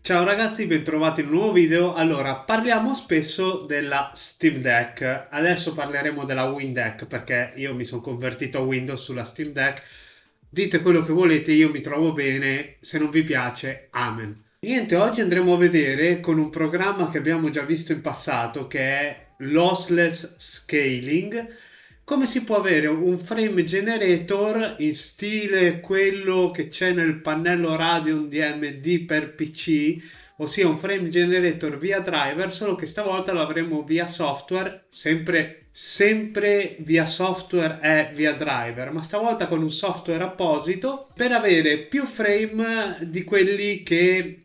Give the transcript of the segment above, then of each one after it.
Ciao ragazzi, bentrovati in un nuovo video. Allora, parliamo spesso della Steam Deck. Adesso parleremo della WinDeck perché io mi sono convertito a Windows sulla Steam Deck. Dite quello che volete, io mi trovo bene. Se non vi piace, amen. Niente, oggi andremo a vedere con un programma che abbiamo già visto in passato, che è Lossless Scaling, come si può avere un frame generator in stile quello che c'è nel pannello Radeon di AMD per PC, ossia un frame generator via driver, solo che stavolta lo avremo via software, sempre via software e via driver, ma stavolta con un software apposito per avere più frame di quelli che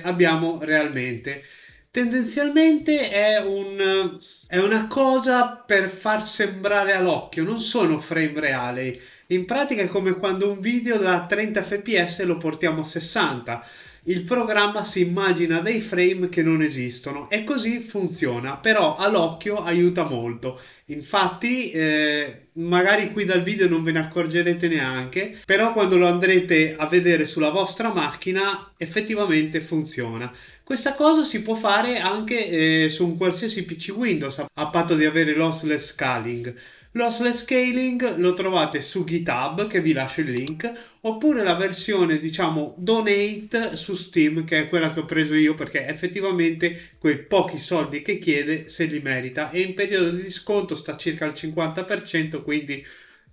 abbiamo realmente. Tendenzialmente è una cosa per far sembrare all'occhio, non sono frame reali. In pratica è come quando un video da 30 fps lo portiamo a 60. Il programma si immagina dei frame che non esistono e così funziona, però all'occhio aiuta molto. Infatti, magari qui dal video non ve ne accorgerete neanche, però quando lo andrete a vedere sulla vostra macchina effettivamente funziona. Questa cosa si può fare anche su un qualsiasi PC Windows a patto di avere lossless scaling. Lossless scaling lo trovate su GitHub, che vi lascio il link, oppure la versione diciamo donate su Steam, che è quella che ho preso io perché effettivamente quei pochi soldi che chiede se li merita e in periodo di sconto sta circa al 50%, quindi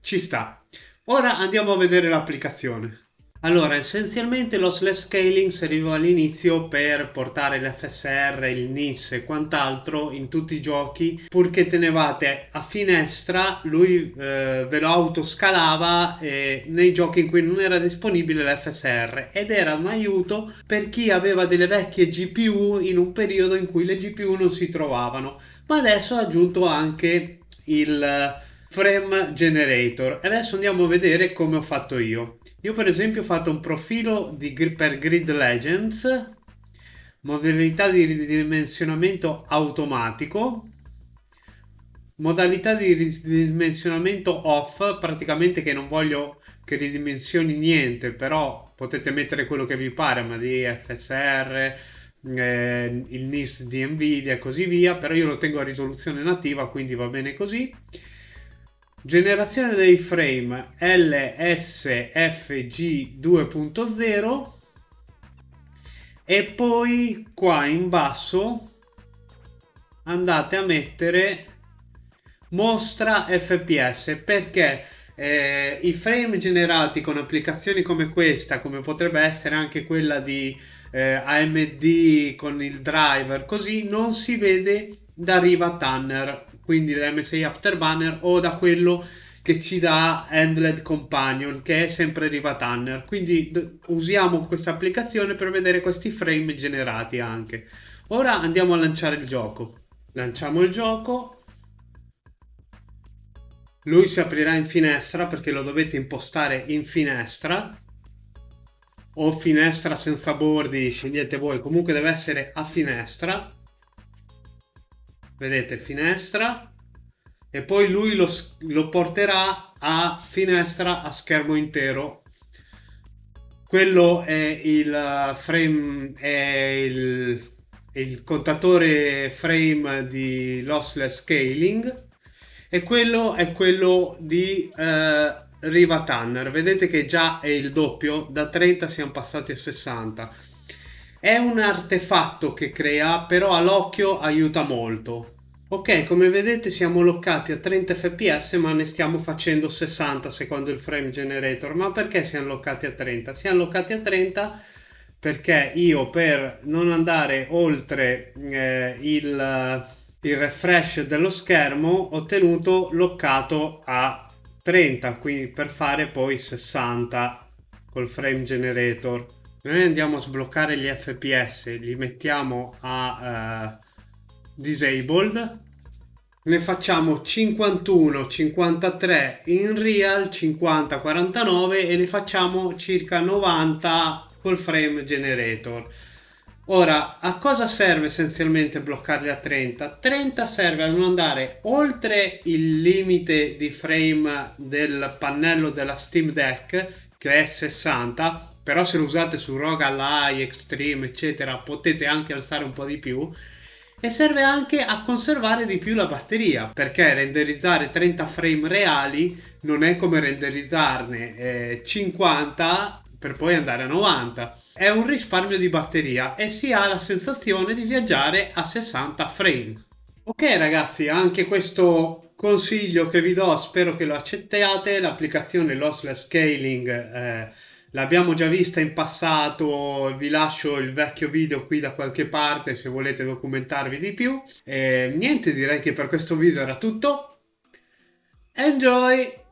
ci sta. Ora andiamo a vedere l'applicazione. Allora, essenzialmente lo slash scaling serviva all'inizio per portare l'FSR, il NIS e quant'altro in tutti i giochi, purché tenevate a finestra, lui ve lo autoscalava nei giochi in cui non era disponibile l'FSR ed era un aiuto per chi aveva delle vecchie GPU in un periodo in cui le GPU non si trovavano, ma adesso ha aggiunto anche il frame generator. Adesso andiamo a vedere come ho fatto io. Io per esempio ho fatto un profilo per Grid Legends, modalità di ridimensionamento automatico, modalità di ridimensionamento off, praticamente che non voglio che ridimensioni niente, però potete mettere quello che vi pare, ma di FSR, il NIS di Nvidia e così via, però io lo tengo a risoluzione nativa, quindi va bene così. Generazione dei frame LSFG 2.0 e poi qua in basso andate a mettere mostra fps perché i frame generati con applicazioni come questa, come potrebbe essere anche quella di AMD con il driver, così non si vede da Riva Tanner, quindi da MSI Afterburner o da quello che ci dà Handled Companion, che è sempre Riva Tanner. Quindi usiamo questa applicazione per vedere questi frame generati anche. Ora andiamo a lanciare il gioco. Lanciamo il gioco. Lui si aprirà in finestra perché lo dovete impostare in finestra o finestra senza bordi, scegliete voi, comunque deve essere a finestra. Vedete, finestra, e poi lui lo porterà a finestra a schermo intero. Quello è il frame, è il contatore frame di lossless scaling e quello è quello di Riva Tanner. Vedete che già è il doppio, da 30 siamo passati a 60. È un artefatto che crea, però all'occhio aiuta molto. Ok, come vedete siamo loccati a 30 fps, ma ne stiamo facendo 60 secondo il frame generator. Ma perché siamo loccati a 30? Siamo loccati a 30 perché io, per non andare oltre il refresh dello schermo, ho tenuto loccato a 30, quindi per fare poi 60 col frame generator. Noi andiamo a sbloccare gli fps, li mettiamo a disabled, ne facciamo 51, 53 in real, 50, 49 e ne facciamo circa 90 col frame generator. Ora, a cosa serve essenzialmente bloccarli a 30? 30 serve a non andare oltre il limite di frame del pannello della Steam Deck, che è 60, però se lo usate su ROG Ally, Extreme, eccetera, potete anche alzare un po' di più. E serve anche a conservare di più la batteria, perché renderizzare 30 frame reali non è come renderizzarne 50 per poi andare a 90. È un risparmio di batteria e si ha la sensazione di viaggiare a 60 frame. Ok ragazzi, anche questo consiglio che vi do spero che lo accettiate. L'applicazione Lossless Scaling l'abbiamo già vista in passato, vi lascio il vecchio video qui da qualche parte se volete documentarvi di più. Niente, direi che per questo video era tutto. Enjoy!